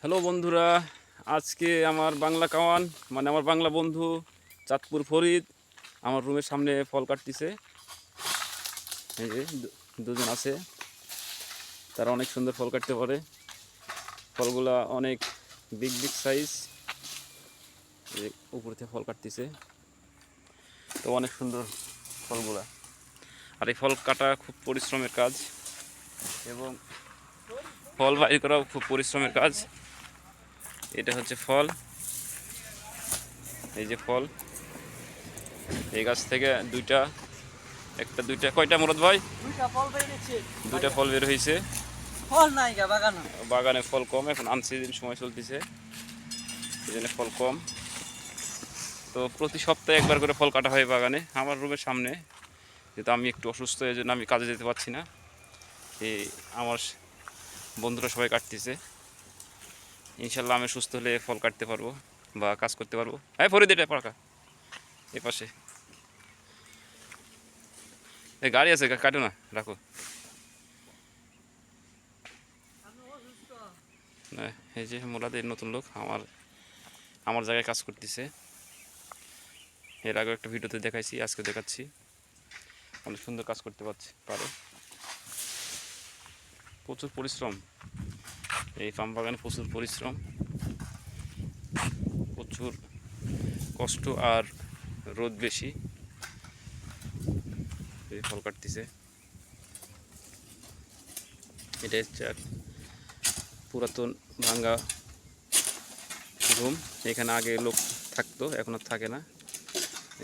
Hello বন্ধুরা, আজকে আমার বাংলা কাওয়ান মানে আমার বাংলা বন্ধু চাঁদপুর ফরিদ আমার রুমের সামনে ফল কাটতেছে। এই যে দুজন আছে, তারা অনেক সুন্দর ফল কাটতে পারে। ফলগুলা অনেক বিগ বিগ সাইজ, উপর থেকে ফল কাটতেছে, তো অনেক সুন্দর ফলগুলা। আর এই ফল কাটা খুব পরিশ্রমের কাজ এবং ফল বাইর করাও খুব পরিশ্রমের কাজ। এটা হচ্ছে ফল, এই যে ফল, এই গাছ থেকে একটা দুইটা কয়টা মুরাদ ভাই? দুইটা ফল বের হয়েছে। বাগানে ফল কম, এখন আনসিজন সময় চলতেছে, এই জন্য ফল কম। তো প্রতি সপ্তাহে একবার করে ফল কাটা হয় বাগানে আমার রুমের সামনে। যেহেতু আমি একটু অসুস্থ, এই জন্য আমি কাজে যেতে পারছি না। এই আমার বন্ধুরা সবাই কাটতেছে, ইনশাল্লাহ আমি সুস্থ হলে ফল কাটতে পারবো বা কাজ করতে পারবো। হ্যাঁ ফরিদ, এটা পাকা এ পাশে এই গাড়ি আছে, কাটো না, রাখো। এই যে মোলাদের নতুন লোক আমার আমার জায়গায় কাজ করতেছে। এর আগে একটা ভিডিওতে দেখাইছি, আজকে দেখাচ্ছি। অনেক সুন্দর কাজ করতে পারে, প্রচুর পরিশ্রম। এই পাম বাগানে প্রচুর পরিশ্রম, প্রচুর কষ্ট আর রোদ বেশি। এই ফল কাটতেছে, এটা হচ্ছে এক পুরাতন ভাঙ্গা রুম। এখানে আগে লোক থাকতো, এখন আর থাকে না।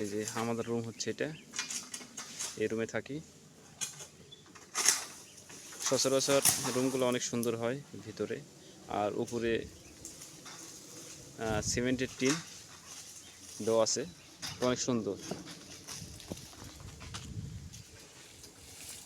এই যে আমাদের রুম হচ্ছে এটা, এই রুমে থাকি। সচরাচর রুমগুলো অনেক সুন্দর হয় ভিতরে, আর উপরে সিমেন্টের টিন দেওয়া আছে, অনেক সুন্দর।